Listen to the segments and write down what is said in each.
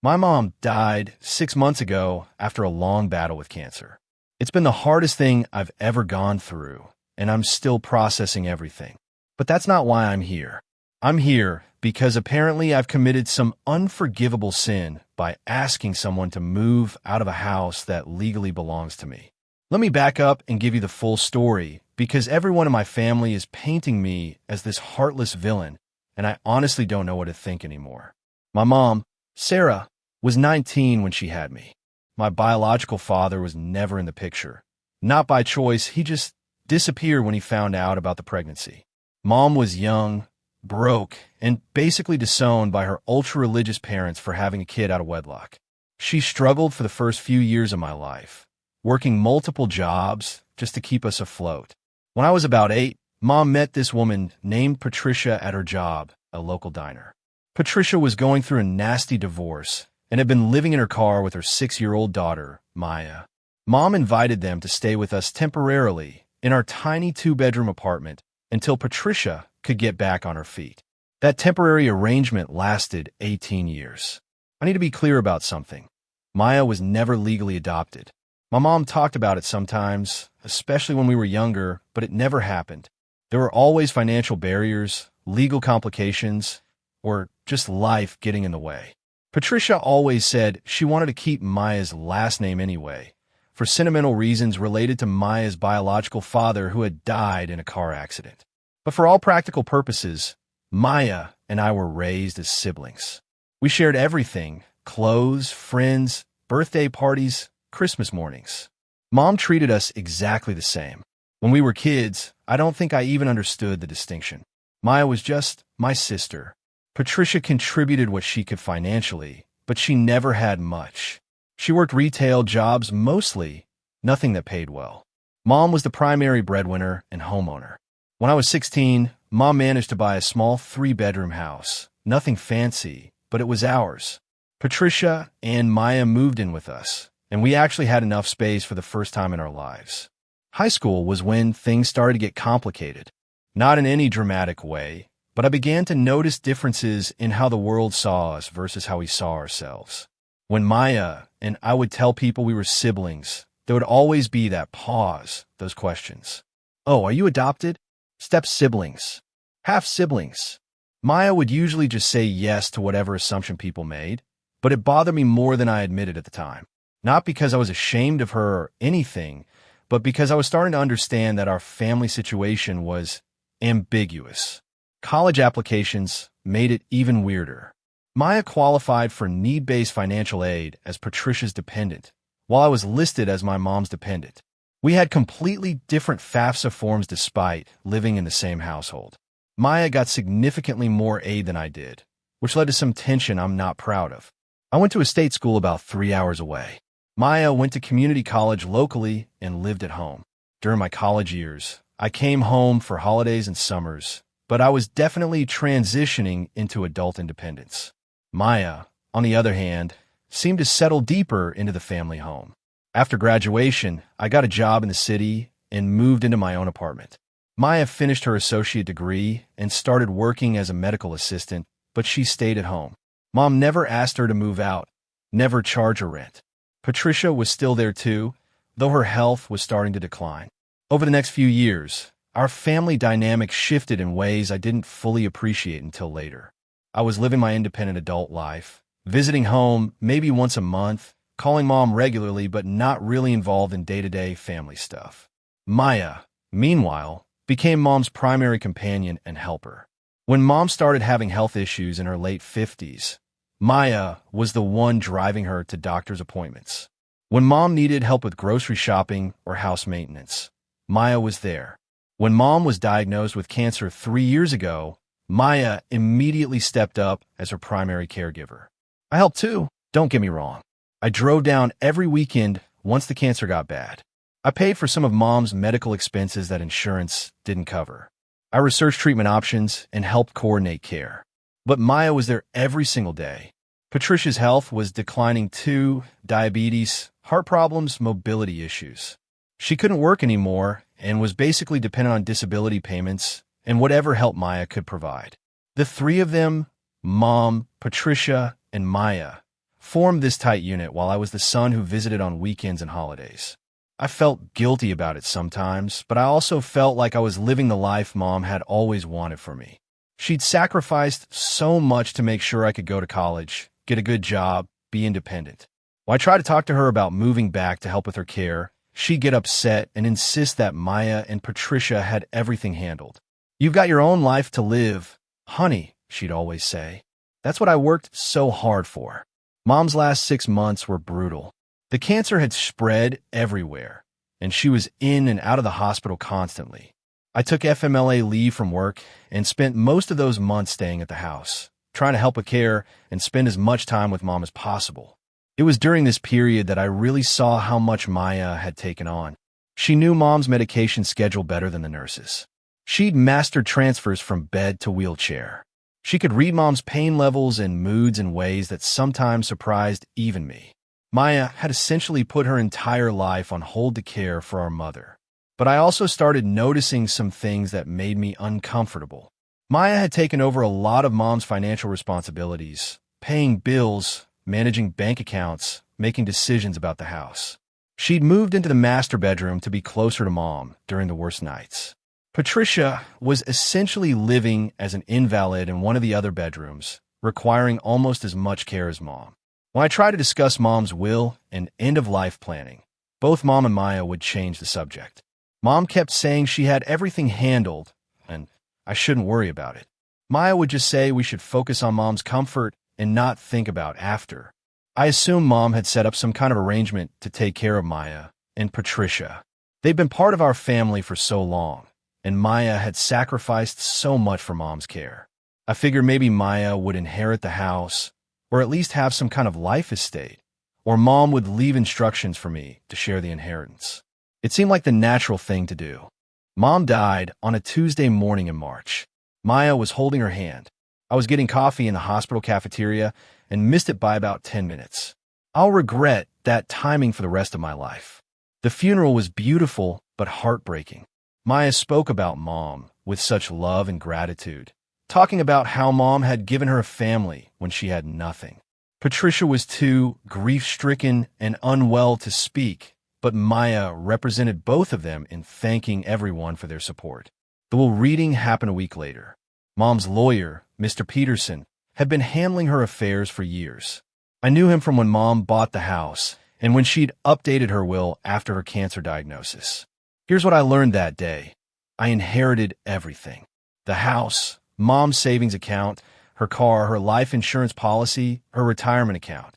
My mom died 6 months ago after a long battle with cancer. It's been the hardest thing I've ever gone through, and I'm still processing everything. But that's not why I'm here. I'm here because apparently I've committed some unforgivable sin by asking someone to move out of a house that legally belongs to me. Let me back up and give you the full story, because everyone in my family is painting me as this heartless villain, and I honestly don't know what to think anymore. My mom, Sarah, was 19 when she had me. My biological father was never in the picture. Not by choice, he just disappeared when he found out about the pregnancy. Mom was young, broke, and basically disowned by her ultra-religious parents for having a kid out of wedlock. She struggled for the first few years of my life, working multiple jobs just to keep us afloat. When I was about 8, Mom met this woman named Patricia at her job, a local diner. Patricia was going through a nasty divorce and had been living in her car with her 6-year-old daughter, Maya. Mom invited them to stay with us temporarily in our tiny 2-bedroom apartment until Patricia could get back on her feet. That temporary arrangement lasted 18 years. I need to be clear about something. Maya was never legally adopted. My mom talked about it sometimes, especially when we were younger, but it never happened. There were always financial barriers, legal complications, or just life getting in the way. Patricia always said she wanted to keep Maya's last name anyway, for sentimental reasons related to Maya's biological father who had died in a car accident. But for all practical purposes, Maya and I were raised as siblings. We shared everything: clothes, friends, birthday parties, Christmas mornings. Mom treated us exactly the same. When we were kids, I don't think I even understood the distinction. Maya was just my sister. Patricia contributed what she could financially, but she never had much. She worked retail jobs mostly, nothing that paid well. Mom was the primary breadwinner and homeowner. When I was 16, Mom managed to buy a small 3-bedroom house. Nothing fancy, but it was ours. Patricia and Maya moved in with us, and we actually had enough space for the first time in our lives. High school was when things started to get complicated. Not in any dramatic way, but I began to notice differences in how the world saw us versus how we saw ourselves. When Maya and I would tell people we were siblings, there would always be that pause, those questions. Oh, are you adopted? Step siblings? Half siblings? Maya would usually just say yes to whatever assumption people made, but it bothered me more than I admitted at the time. Not because I was ashamed of her or anything, but because I was starting to understand that our family situation was ambiguous. College applications made it even weirder. Maya qualified for need-based financial aid as Patricia's dependent, while I was listed as my mom's dependent. We had completely different FAFSA forms despite living in the same household. Maya got significantly more aid than I did, which led to some tension I'm not proud of. I went to a state school about 3 hours away. Maya went to community college locally and lived at home. During my college years, I came home for holidays and summers, but I was definitely transitioning into adult independence. Maya, on the other hand, seemed to settle deeper into the family home. After graduation, I got a job in the city and moved into my own apartment. Maya finished her associate degree and started working as a medical assistant, but she stayed at home. Mom never asked her to move out, never charge her rent. Patricia was still there too, though her health was starting to decline. Over the next few years, our family dynamic shifted in ways I didn't fully appreciate until later. I was living my independent adult life, visiting home maybe once a month, calling Mom regularly but not really involved in day-to-day family stuff. Maya, meanwhile, became Mom's primary companion and helper. When Mom started having health issues in her late 50s, Maya was the one driving her to doctor's appointments. When Mom needed help with grocery shopping or house maintenance, Maya was there. When Mom was diagnosed with cancer 3 years ago, Maya immediately stepped up as her primary caregiver. I helped too, don't get me wrong. I drove down every weekend once the cancer got bad. I paid for some of Mom's medical expenses that insurance didn't cover. I researched treatment options and helped coordinate care. But Maya was there every single day. Patricia's health was declining too: diabetes, heart problems, mobility issues. She couldn't work anymore and was basically dependent on disability payments and whatever help Maya could provide. The three of them, Mom, Patricia, and Maya, formed this tight unit while I was the son who visited on weekends and holidays. I felt guilty about it sometimes, but I also felt like I was living the life Mom had always wanted for me. She'd sacrificed so much to make sure I could go to college, get a good job, be independent. When I tried to talk to her about moving back to help with her care, she'd get upset and insist that Maya and Patricia had everything handled. "You've got your own life to live, honey," she'd always say. That's what I worked so hard for. Mom's last 6 months were brutal. The cancer had spread everywhere, and she was in and out of the hospital constantly. I took FMLA leave from work and spent most of those months staying at the house, trying to help with care and spend as much time with Mom as possible. It was during this period that I really saw how much Maya had taken on. She knew Mom's medication schedule better than the nurses. She'd mastered transfers from bed to wheelchair. She could read Mom's pain levels and moods in ways that sometimes surprised even me. Maya had essentially put her entire life on hold to care for our mother. But I also started noticing some things that made me uncomfortable. Maya had taken over a lot of Mom's financial responsibilities, paying bills, managing bank accounts, making decisions about the house. She'd moved into the master bedroom to be closer to Mom during the worst nights. Patricia was essentially living as an invalid in one of the other bedrooms, requiring almost as much care as Mom. When I tried to discuss Mom's will and end-of-life planning, both Mom and Maya would change the subject. Mom kept saying she had everything handled, and I shouldn't worry about it. Maya would just say we should focus on Mom's comfort and not think about after. I assumed Mom had set up some kind of arrangement to take care of Maya and Patricia. They'd been part of our family for so long, and Maya had sacrificed so much for Mom's care. I figured maybe Maya would inherit the house, or at least have some kind of life estate, or Mom would leave instructions for me to share the inheritance. It seemed like the natural thing to do. Mom died on a Tuesday morning in March. Maya was holding her hand. I was getting coffee in the hospital cafeteria and missed it by about 10 minutes. I'll regret that timing for the rest of my life. The funeral was beautiful but heartbreaking. Maya spoke about Mom with such love and gratitude, talking about how Mom had given her a family when she had nothing. Patricia was too grief-stricken and unwell to speak, but Maya represented both of them in thanking everyone for their support. The will reading happened a week later. Mom's lawyer, Mr. Peterson, had been handling her affairs for years. I knew him from when Mom bought the house and when she'd updated her will after her cancer diagnosis. Here's what I learned that day. I inherited everything. The house, Mom's savings account, her car, her life insurance policy, her retirement account.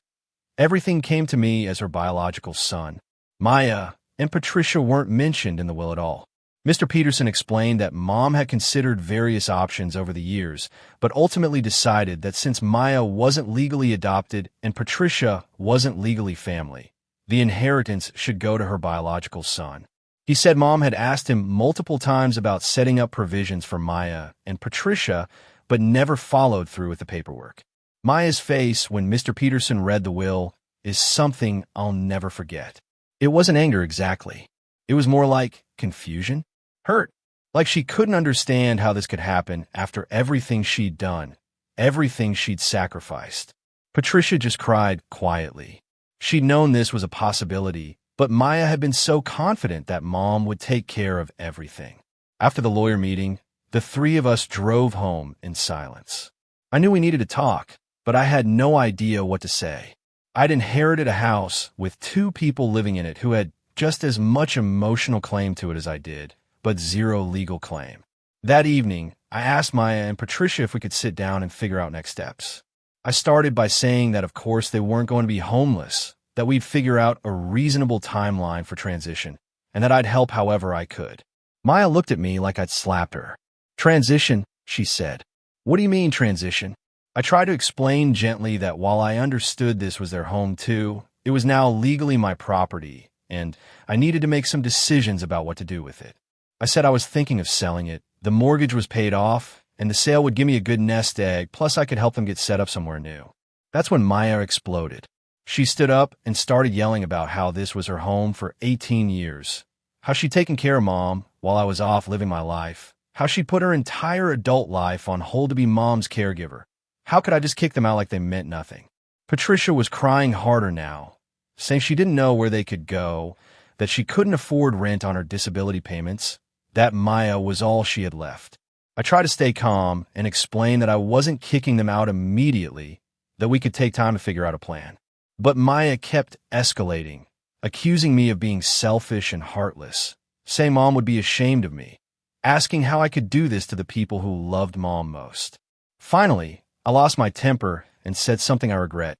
Everything came to me as her biological son. Maya and Patricia weren't mentioned in the will at all. Mr. Peterson explained that Mom had considered various options over the years, but ultimately decided that since Maya wasn't legally adopted and Patricia wasn't legally family, the inheritance should go to her biological son. He said Mom had asked him multiple times about setting up provisions for Maya and Patricia, but never followed through with the paperwork. Maya's face when Mr. Peterson read the will is something I'll never forget. It wasn't anger exactly. It was more like confusion, hurt, like she couldn't understand how this could happen after everything she'd done, everything she'd sacrificed. Patricia just cried quietly. She'd known this was a possibility, but Maya had been so confident that Mom would take care of everything. After the lawyer meeting, the three of us drove home in silence. I knew we needed to talk, but I had no idea what to say. I'd inherited a house with 2 people living in it who had just as much emotional claim to it as I did, but zero legal claim. That evening, I asked Maya and Patricia if we could sit down and figure out next steps. I started by saying that of course they weren't going to be homeless, that we'd figure out a reasonable timeline for transition, and that I'd help however I could. Maya looked at me like I'd slapped her. "Transition," she said. "What do you mean, transition?" I tried to explain gently that while I understood this was their home too, it was now legally my property, and I needed to make some decisions about what to do with it. I said I was thinking of selling it, the mortgage was paid off, and the sale would give me a good nest egg, plus I could help them get set up somewhere new. That's when Maya exploded. She stood up and started yelling about how this was her home for 18 years, how she'd taken care of Mom while I was off living my life, how she'd put her entire adult life on hold to be Mom's caregiver. How could I just kick them out like they meant nothing? Patricia was crying harder now, saying she didn't know where they could go, that she couldn't afford rent on her disability payments, that Maya was all she had left. I tried to stay calm and explain that I wasn't kicking them out immediately, that we could take time to figure out a plan. But Maya kept escalating, accusing me of being selfish and heartless, saying Mom would be ashamed of me, asking how I could do this to the people who loved Mom most. Finally, I lost my temper and said something I regret.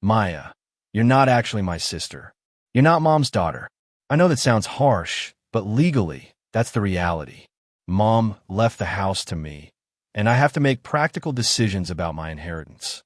Maya, you're not actually my sister. You're not Mom's daughter. I know that sounds harsh, but legally, that's the reality. Mom left the house to me, and I have to make practical decisions about my inheritance.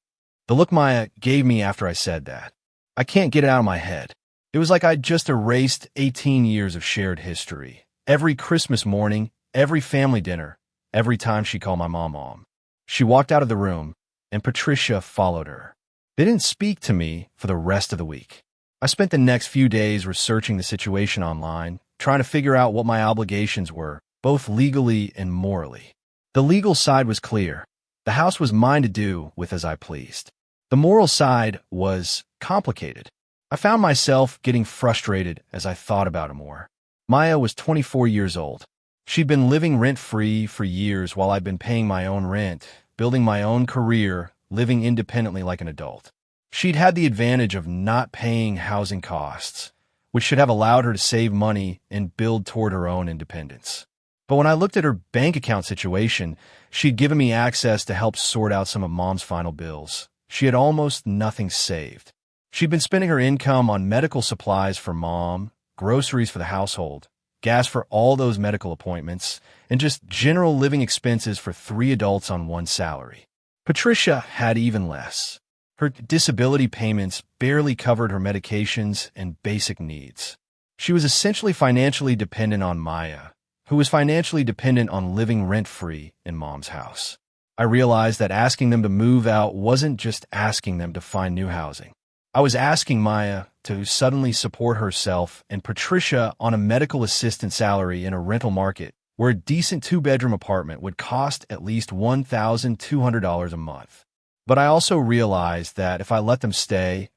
The look Maya gave me after I said that, I can't get it out of my head. It was like I'd just erased 18 years of shared history. Every Christmas morning, every family dinner, every time she called my mom. She walked out of the room, and Patricia followed her. They didn't speak to me for the rest of the week. I spent the next few days researching the situation online, trying to figure out what my obligations were, both legally and morally. The legal side was clear. The house was mine to do with as I pleased. The moral side was complicated. I found myself getting frustrated as I thought about it more. Maya was 24 years old. She'd been living rent-free for years while I'd been paying my own rent, building my own career, living independently like an adult. She'd had the advantage of not paying housing costs, which should have allowed her to save money and build toward her own independence. But when I looked at her bank account situation, she'd given me access to help sort out some of Mom's final bills. She had almost nothing saved. She'd been spending her income on medical supplies for Mom, groceries for the household, gas for all those medical appointments, and just general living expenses for 3 adults on one salary. Patricia had even less. Her disability payments barely covered her medications and basic needs. She was essentially financially dependent on Maya, who was financially dependent on living rent-free in Mom's house. I realized that asking them to move out wasn't just asking them to find new housing. I was asking Maya to suddenly support herself and Patricia on a medical assistant salary in a rental market where a decent 2-bedroom apartment would cost at least $1,200 a month. But I also realized that if I let them stay,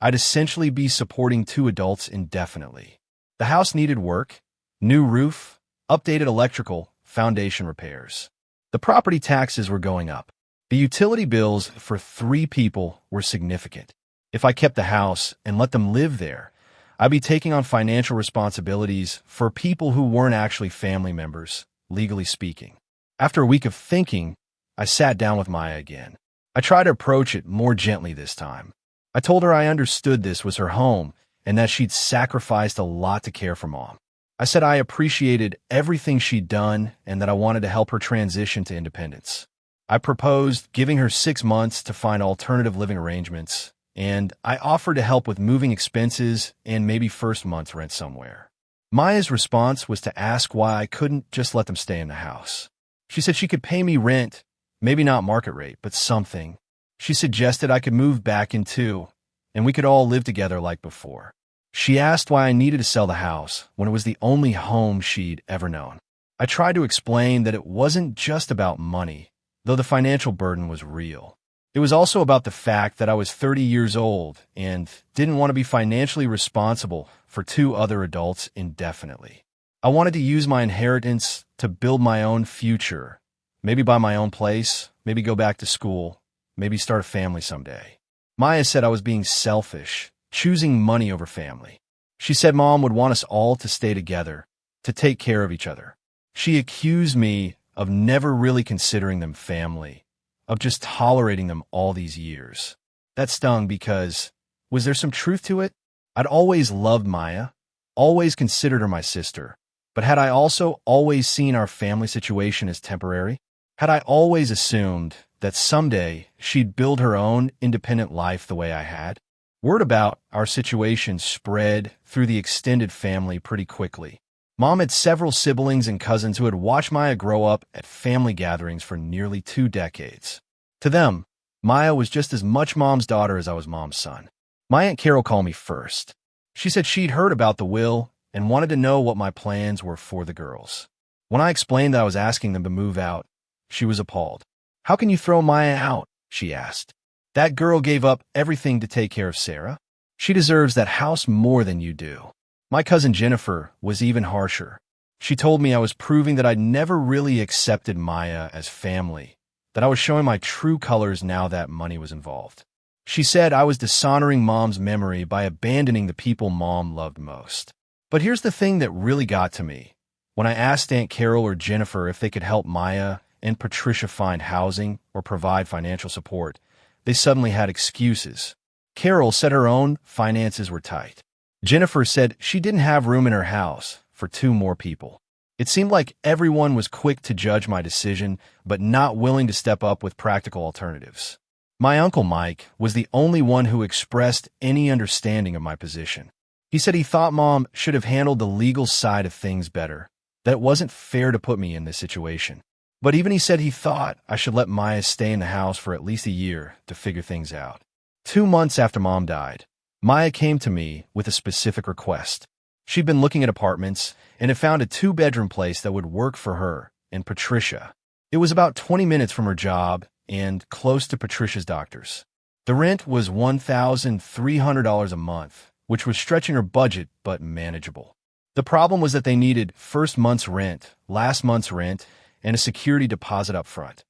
I'd essentially be supporting 2 adults indefinitely. The house needed work, new roof, updated electrical, foundation repairs. The property taxes were going up. The utility bills for 3 people were significant. If I kept the house and let them live there, I'd be taking on financial responsibilities for people who weren't actually family members, legally speaking. After a week of thinking, I sat down with Maya again. I tried to approach it more gently this time. I told her I understood this was her home and that she'd sacrificed a lot to care for Mom. I said I appreciated everything she'd done and that I wanted to help her transition to independence. I proposed giving her 6 months to find alternative living arrangements, and I offered to help with moving expenses and maybe first month's rent somewhere. Maya's response was to ask why I couldn't just let them stay in the house. She said she could pay me rent, maybe not market rate, but something. She suggested I could move back in too, and we could all live together like before. She asked why I needed to sell the house when it was the only home she'd ever known. I tried to explain that it wasn't just about money, though the financial burden was real. It was also about the fact that I was 30 years old and didn't want to be financially responsible for 2 other adults indefinitely. I wanted to use my inheritance to build my own future, maybe buy my own place, maybe go back to school, maybe start a family someday. Maya said I was being selfish, choosing money over family. She said Mom would want us all to stay together, to take care of each other. She accused me of never really considering them family, of just tolerating them all these years. That stung because, was there some truth to it? I'd always loved Maya, always considered her my sister, but had I also always seen our family situation as temporary? Had I always assumed that someday she'd build her own independent life the way I had? Word about our situation spread through the extended family pretty quickly. Mom had several siblings and cousins who had watched Maya grow up at family gatherings for nearly 2 decades. To them, Maya was just as much Mom's daughter as I was Mom's son. My Aunt Carol called me first. She said she'd heard about the will and wanted to know what my plans were for the girls. When I explained that I was asking them to move out, she was appalled. "How can you throw Maya out?" she asked. That girl gave up everything to take care of Sarah. She deserves that house more than you do. My cousin Jennifer was even harsher. She told me I was proving that I'd never really accepted Maya as family, that I was showing my true colors now that money was involved. She said I was dishonoring Mom's memory by abandoning the people Mom loved most. But here's the thing that really got to me. When I asked Aunt Carol or Jennifer if they could help Maya and Patricia find housing or provide financial support, they suddenly had excuses. Carol said her own finances were tight. Jennifer said she didn't have room in her house for 2 more people. It seemed like everyone was quick to judge my decision, but not willing to step up with practical alternatives. My Uncle Mike was the only one who expressed any understanding of my position. He said he thought Mom should have handled the legal side of things better, that it wasn't fair to put me in this situation. But even he said he thought I should let Maya stay in the house for at least a year to figure things out. 2 months after Mom died, Maya came to me with a specific request. She'd been looking at apartments and had found a 2-bedroom place that would work for her and Patricia. It was about 20 minutes from her job and close to Patricia's doctors. The rent was $1,300 a month, which was stretching her budget but manageable. The problem was that they needed first month's rent, last month's rent, and a security deposit up front.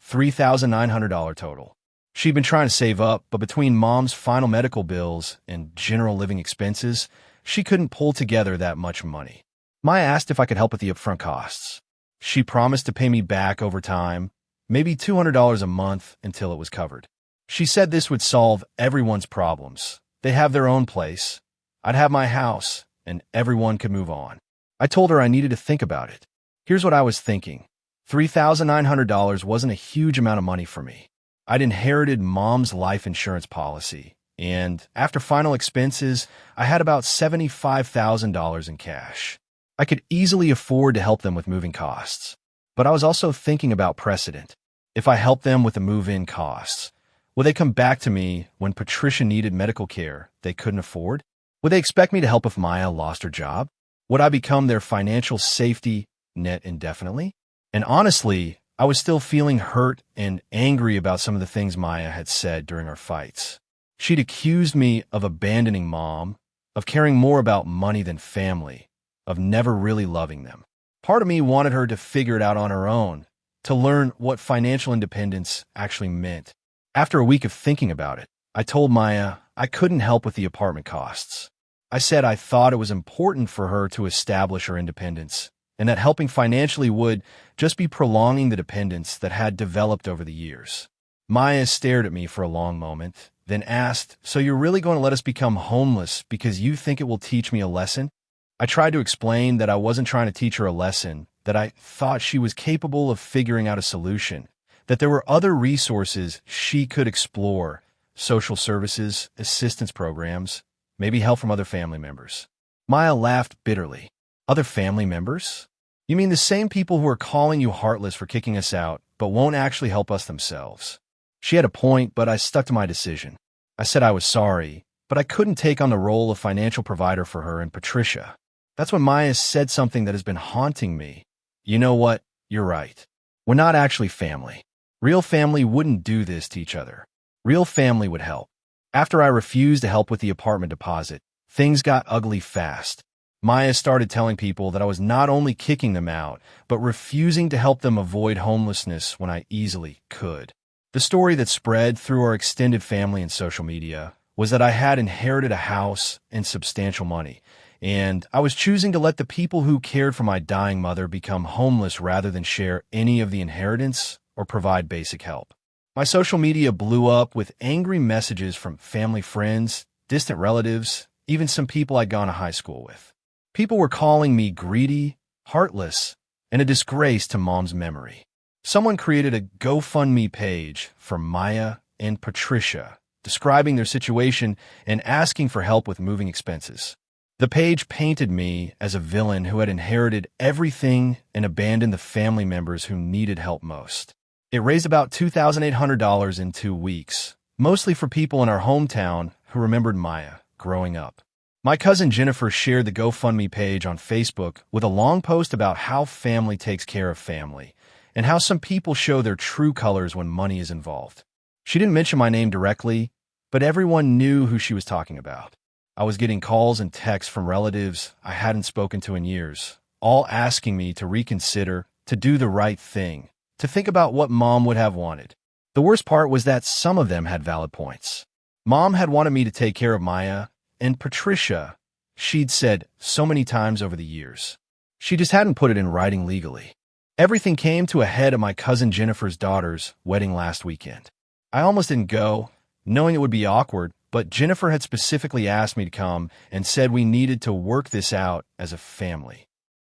$3,900 total. She'd been trying to save up, but between Mom's final medical bills and general living expenses, she couldn't pull together that much money. Maya asked if I could help with the upfront costs. She promised to pay me back over time, maybe $200 a month until it was covered. She said this would solve everyone's problems. They have their own place. I'd have my house, and everyone could move on. I told her I needed to think about it. Here's what I was thinking. $3,900 wasn't a huge amount of money for me. I'd inherited Mom's life insurance policy, and after final expenses, I had about $75,000 in cash. I could easily afford to help them with moving costs. But I was also thinking about precedent. If I helped them with the move-in costs, would they come back to me when Patricia needed medical care they couldn't afford? Would they expect me to help if Maya lost her job? Would I become their financial safety net indefinitely? And honestly, I was still feeling hurt and angry about some of the things Maya had said during our fights. She'd accused me of abandoning Mom, of caring more about money than family, of never really loving them. Part of me wanted her to figure it out on her own, to learn what financial independence actually meant. After a week of thinking about it, I told Maya I couldn't help with the apartment costs. I said I thought it was important for her to establish her independence, and that helping financially would just be prolonging the dependence that had developed over the years. Maya stared at me for a long moment, then asked, "So you're really going to let us become homeless because you think it will teach me a lesson?" I tried to explain that I wasn't trying to teach her a lesson, that I thought she was capable of figuring out a solution, that there were other resources she could explore, social services, assistance programs, maybe help from other family members. Maya laughed bitterly. Other family members? You mean the same people who are calling you heartless for kicking us out, but won't actually help us themselves? She had a point, but I stuck to my decision. I said I was sorry, but I couldn't take on the role of financial provider for her and Patricia. That's when Maya said something that has been haunting me. You know what? You're right. We're not actually family. Real family wouldn't do this to each other. Real family would help. After I refused to help with the apartment deposit, things got ugly fast. Maya started telling people that I was not only kicking them out, but refusing to help them avoid homelessness when I easily could. The story that spread through our extended family and social media was that I had inherited a house and substantial money, and I was choosing to let the people who cared for my dying mother become homeless rather than share any of the inheritance or provide basic help. My social media blew up with angry messages from family friends, distant relatives, even some people I'd gone to high school with. People were calling me greedy, heartless, and a disgrace to Mom's memory. Someone created a GoFundMe page for Maya and Patricia, describing their situation and asking for help with moving expenses. The page painted me as a villain who had inherited everything and abandoned the family members who needed help most. It raised about $2,800 in 2 weeks, mostly for people in our hometown who remembered Maya growing up. My cousin Jennifer shared the GoFundMe page on Facebook with a long post about how family takes care of family and how some people show their true colors when money is involved. She didn't mention my name directly, but everyone knew who she was talking about. I was getting calls and texts from relatives I hadn't spoken to in years, all asking me to reconsider, to do the right thing, to think about what Mom would have wanted. The worst part was that some of them had valid points. Mom had wanted me to take care of Maya and Patricia, she'd said so many times over the years. She just hadn't put it in writing legally. Everything came to a head at my cousin Jennifer's daughter's wedding last weekend. I almost didn't go, knowing it would be awkward, but Jennifer had specifically asked me to come and said we needed to work this out as a family.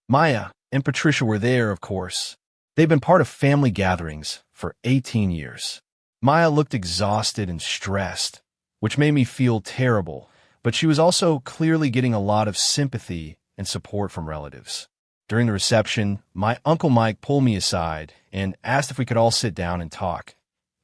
Maya and Patricia were there, of course. They've been part of family gatherings for 18 years. Maya looked exhausted and stressed, which made me feel terrible, but she was also clearly getting a lot of sympathy and support from relatives. During the reception, my Uncle Mike pulled me aside and asked if we could all sit down and talk.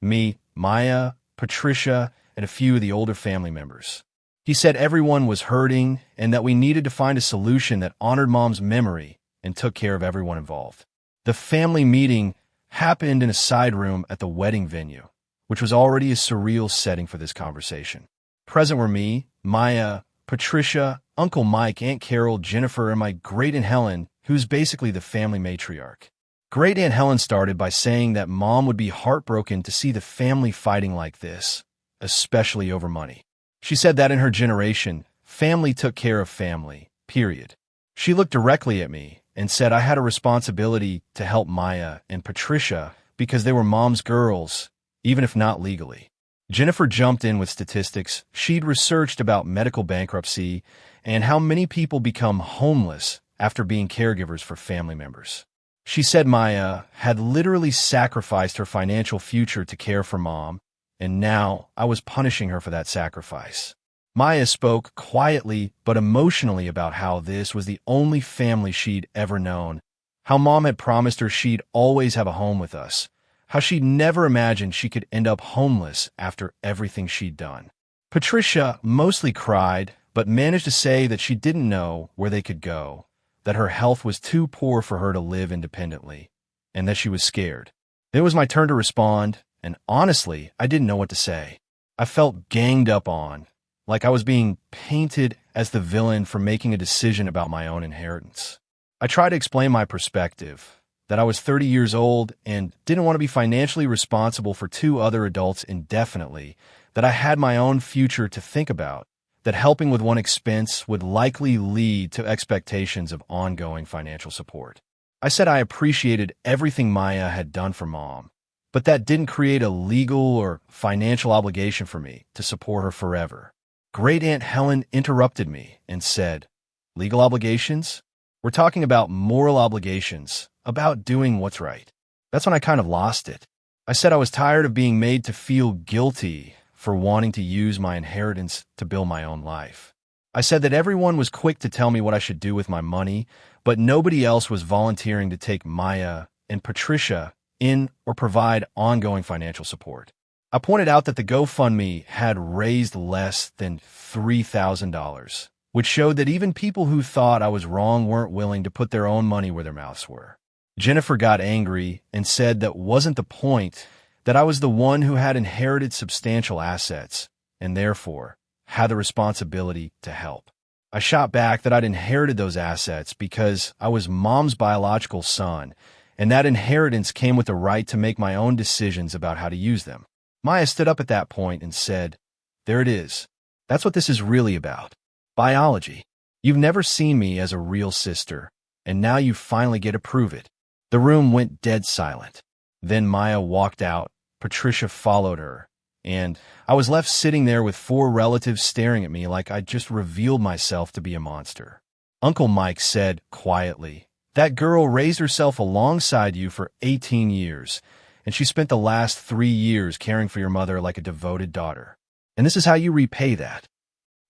Me, Maya, Patricia, and a few of the older family members. He said everyone was hurting and that we needed to find a solution that honored Mom's memory and took care of everyone involved. The family meeting happened in a side room at the wedding venue, which was already a surreal setting for this conversation. Present were me, Maya, Patricia, Uncle Mike, Aunt Carol, Jennifer, and my great Aunt Helen, who's basically the family matriarch. Great Aunt Helen started by saying that Mom would be heartbroken to see the family fighting like this, especially over money. She said that in her generation, family took care of family, period. She looked directly at me and said I had a responsibility to help Maya and Patricia because they were Mom's girls, even if not legally. Jennifer jumped in with statistics she'd researched about medical bankruptcy and how many people become homeless after being caregivers for family members. She said Maya had literally sacrificed her financial future to care for Mom, and now I was punishing her for that sacrifice. Maya spoke quietly but emotionally about how this was the only family she'd ever known, how Mom had promised her she'd always have a home with us, how she'd never imagined she could end up homeless after everything she'd done. Patricia mostly cried, but managed to say that she didn't know where they could go, that her health was too poor for her to live independently, and that she was scared. It was my turn to respond, and honestly, I didn't know what to say. I felt ganged up on, like I was being painted as the villain for making a decision about my own inheritance. I tried to explain my perspective, that I was 30 years old and didn't want to be financially responsible for two other adults indefinitely, that I had my own future to think about, that helping with one expense would likely lead to expectations of ongoing financial support. I said I appreciated everything Maya had done for Mom, but that didn't create a legal or financial obligation for me to support her forever. Great Aunt Helen interrupted me and said, "Legal obligations? We're talking about moral obligations, about doing what's right." That's when I kind of lost it. I said I was tired of being made to feel guilty for wanting to use my inheritance to build my own life. I said that everyone was quick to tell me what I should do with my money, but nobody else was volunteering to take Maya and Patricia in or provide ongoing financial support. I pointed out that the GoFundMe had raised less than $3,000, which showed that even people who thought I was wrong weren't willing to put their own money where their mouths were. Jennifer got angry and said that wasn't the point, that I was the one who had inherited substantial assets and therefore had the responsibility to help. I shot back that I'd inherited those assets because I was Mom's biological son, and that inheritance came with the right to make my own decisions about how to use them. Maya stood up at that point and said, "There it is. That's what this is really about. Biology. You've never seen me as a real sister, and now you finally get to prove it." The room went dead silent. Then Maya walked out, Patricia followed her, and I was left sitting there with four relatives staring at me like I'd just revealed myself to be a monster. Uncle Mike said quietly, "That girl raised herself alongside you for 18 years, and she spent the last 3 years caring for your mother like a devoted daughter. And this is how you repay that."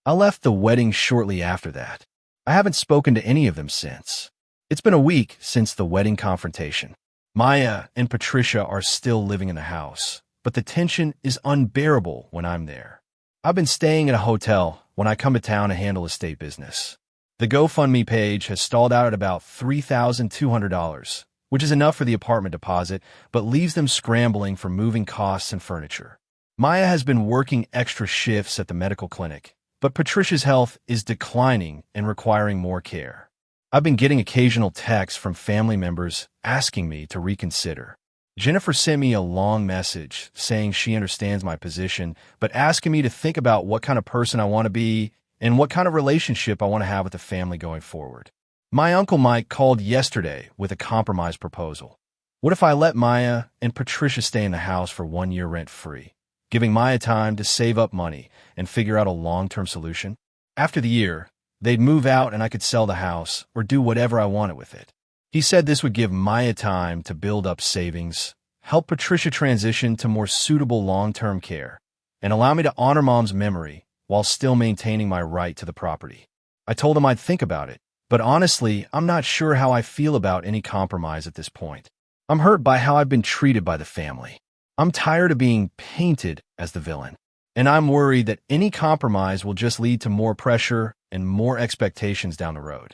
I left the wedding shortly after that. I haven't spoken to any of them since. It's been a week since the wedding confrontation. Maya and Patricia are still living in the house, but the tension is unbearable when I'm there. I've been staying in a hotel when I come to town to handle estate business. The GoFundMe page has stalled out at about $3,200, which is enough for the apartment deposit, but leaves them scrambling for moving costs and furniture. Maya has been working extra shifts at the medical clinic, but Patricia's health is declining and requiring more care. I've been getting occasional texts from family members asking me to reconsider. Jennifer sent me a long message saying she understands my position, but asking me to think about what kind of person I want to be and what kind of relationship I want to have with the family going forward. My Uncle Mike called yesterday with a compromise proposal. What if I let Maya and Patricia stay in the house for 1 year rent-free, giving Maya time to save up money and figure out a long-term solution? After the year, they'd move out and I could sell the house or do whatever I wanted with it. He said this would give Maya time to build up savings, help Patricia transition to more suitable long-term care, and allow me to honor Mom's memory while still maintaining my right to the property. I told him I'd think about it, but honestly, I'm not sure how I feel about any compromise at this point. I'm hurt by how I've been treated by the family. I'm tired of being painted as the villain, and I'm worried that any compromise will just lead to more pressure and more expectations down the road.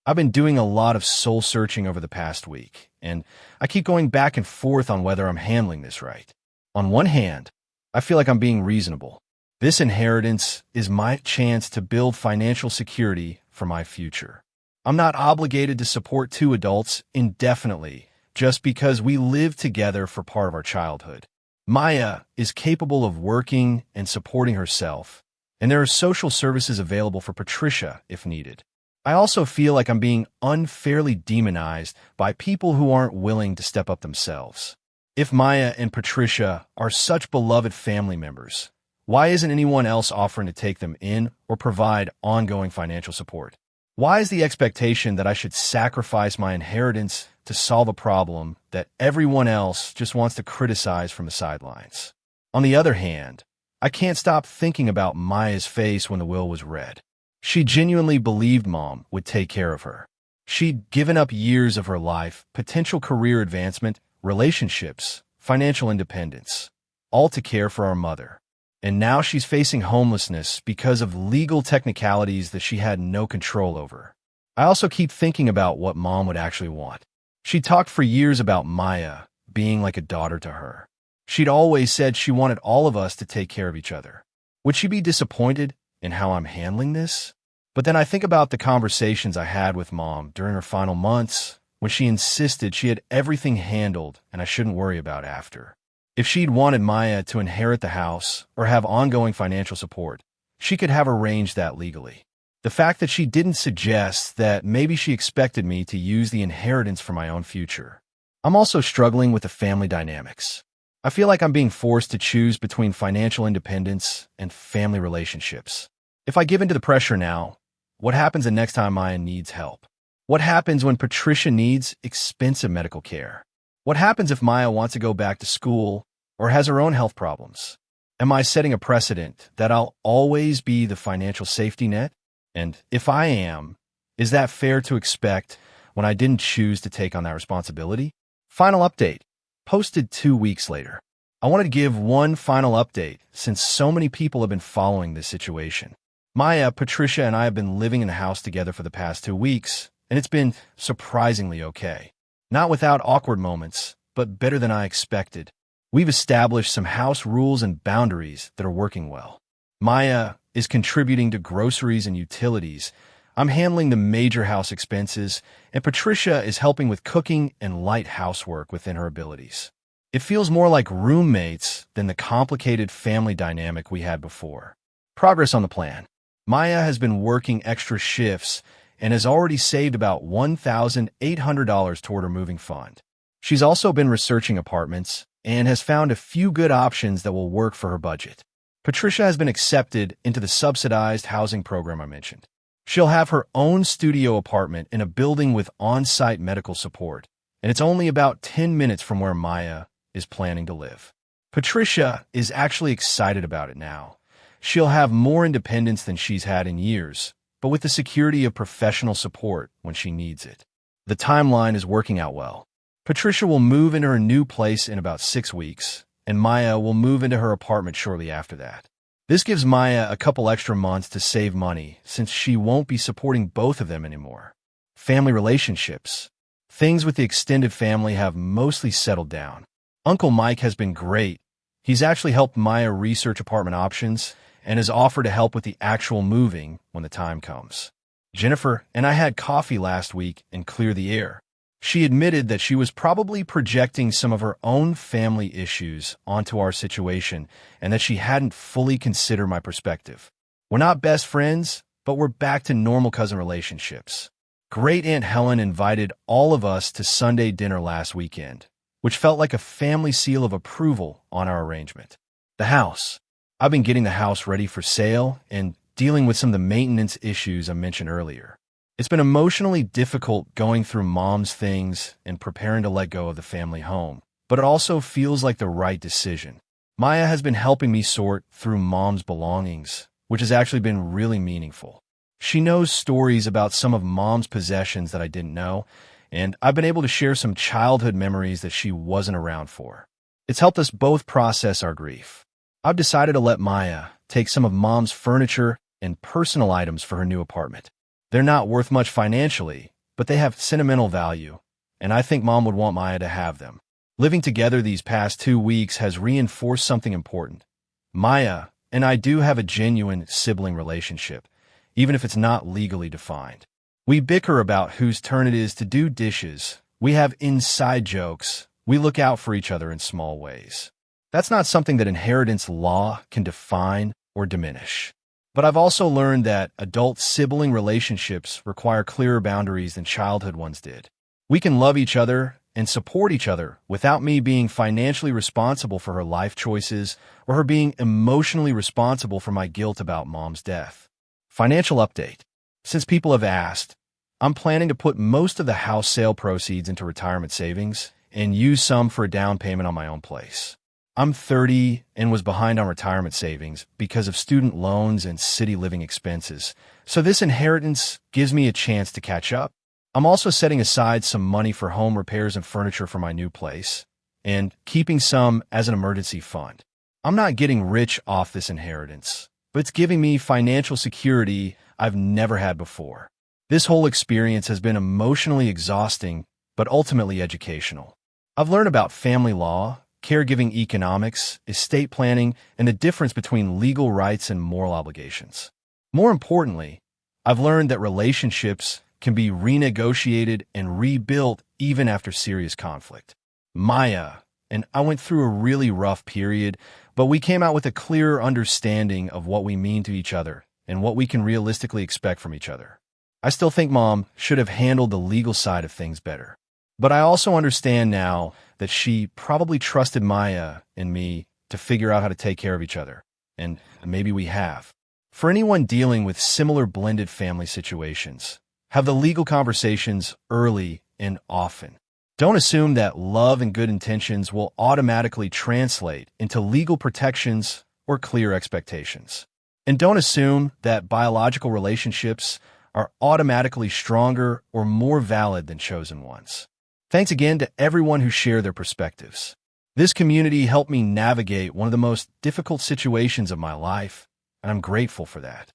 I've been doing a lot of soul-searching over the past week, and I keep going back and forth on whether I'm handling this right. On one hand, I feel like I'm being reasonable. This inheritance is my chance to build financial security for my future. I'm not obligated to support two adults indefinitely just because we lived together for part of our childhood. Maya is capable of working and supporting herself, and there are social services available for Patricia if needed. I also feel like I'm being unfairly demonized by people who aren't willing to step up themselves. If Maya and Patricia are such beloved family members, why isn't anyone else offering to take them in or provide ongoing financial support? Why is the expectation that I should sacrifice my inheritance to solve a problem that everyone else just wants to criticize from the sidelines? On the other hand, I can't stop thinking about Maya's face when the will was read. She genuinely believed Mom would take care of her. She'd given up years of her life, potential career advancement, relationships, financial independence, all to care for our mother. And now she's facing homelessness because of legal technicalities that she had no control over. I also keep thinking about what Mom would actually want. She talked for years about Maya being like a daughter to her. She'd always said she wanted all of us to take care of each other. Would she be disappointed in how I'm handling this? But then I think about the conversations I had with Mom during her final months when she insisted she had everything handled and I shouldn't worry about after. If she'd wanted Maya to inherit the house or have ongoing financial support, she could have arranged that legally. The fact that she didn't suggest that maybe she expected me to use the inheritance for my own future. I'm also struggling with the family dynamics. I feel like I'm being forced to choose between financial independence and family relationships. If I give in to the pressure now, what happens the next time Maya needs help? What happens when Patricia needs expensive medical care? What happens if Maya wants to go back to school or has her own health problems? Am I setting a precedent that I'll always be the financial safety net? And if I am, is that fair to expect when I didn't choose to take on that responsibility? Final update, posted 2 weeks later. I wanted to give one final update since so many people have been following this situation. Maya, Patricia, and I have been living in the house together for the past 2 weeks, and it's been surprisingly okay. Not without awkward moments, but better than I expected. We've established some house rules and boundaries that are working well. Maya is contributing to groceries and utilities. I'm handling the major house expenses, and Patricia is helping with cooking and light housework within her abilities. It feels more like roommates than the complicated family dynamic we had before. Progress on the plan. Maya has been working extra shifts and has already saved about $1,800 toward her moving fund. She's also been researching apartments and has found a few good options that will work for her budget. Patricia has been accepted into the subsidized housing program I mentioned. She'll have her own studio apartment in a building with on-site medical support, and it's only about 10 minutes from where Maya is planning to live. Patricia is actually excited about it now. She'll have more independence than she's had in years, but with the security of professional support when she needs it. The timeline is working out well. Patricia will move into her new place in about 6 weeks, and Maya will move into her apartment shortly after that. This gives Maya a couple extra months to save money since she won't be supporting both of them anymore. Family relationships. Things with the extended family have mostly settled down. Uncle Mike has been great. He's actually helped Maya research apartment options and has offered to help with the actual moving when the time comes. Jennifer and I had coffee last week and cleared the air. She admitted that she was probably projecting some of her own family issues onto our situation and that she hadn't fully considered my perspective. We're not best friends, but we're back to normal cousin relationships. Great Aunt Helen invited all of us to Sunday dinner last weekend, which felt like a family seal of approval on our arrangement. The house. I've been getting the house ready for sale and dealing with some of the maintenance issues I mentioned earlier. It's been emotionally difficult going through Mom's things and preparing to let go of the family home, but it also feels like the right decision. Maya has been helping me sort through Mom's belongings, which has actually been really meaningful. She knows stories about some of Mom's possessions that I didn't know, and I've been able to share some childhood memories that she wasn't around for. It's helped us both process our grief. I've decided to let Maya take some of Mom's furniture and personal items for her new apartment. They're not worth much financially, but they have sentimental value, and I think Mom would want Maya to have them. Living together these past 2 weeks has reinforced something important. Maya and I do have a genuine sibling relationship, even if it's not legally defined. We bicker about whose turn it is to do dishes. We have inside jokes. We look out for each other in small ways. That's not something that inheritance law can define or diminish. But I've also learned that adult sibling relationships require clearer boundaries than childhood ones did. We can love each other and support each other without me being financially responsible for her life choices or her being emotionally responsible for my guilt about Mom's death. Financial update. Since people have asked, I'm planning to put most of the house sale proceeds into retirement savings and use some for a down payment on my own place. I'm 30 and was behind on retirement savings because of student loans and city living expenses, so this inheritance gives me a chance to catch up. I'm also setting aside some money for home repairs and furniture for my new place, and keeping some as an emergency fund. I'm not getting rich off this inheritance, but it's giving me financial security I've never had before. This whole experience has been emotionally exhausting, but ultimately educational. I've learned about family law, caregiving economics, estate planning, and the difference between legal rights and moral obligations. More importantly, I've learned that relationships can be renegotiated and rebuilt even after serious conflict. Maya and I went through a really rough period, but we came out with a clearer understanding of what we mean to each other and what we can realistically expect from each other. I still think Mom should have handled the legal side of things better. But I also understand now that she probably trusted Maya and me to figure out how to take care of each other, and maybe we have. For anyone dealing with similar blended family situations, have the legal conversations early and often. Don't assume that love and good intentions will automatically translate into legal protections or clear expectations. And don't assume that biological relationships are automatically stronger or more valid than chosen ones. Thanks again to everyone who shared their perspectives. This community helped me navigate one of the most difficult situations of my life, and I'm grateful for that.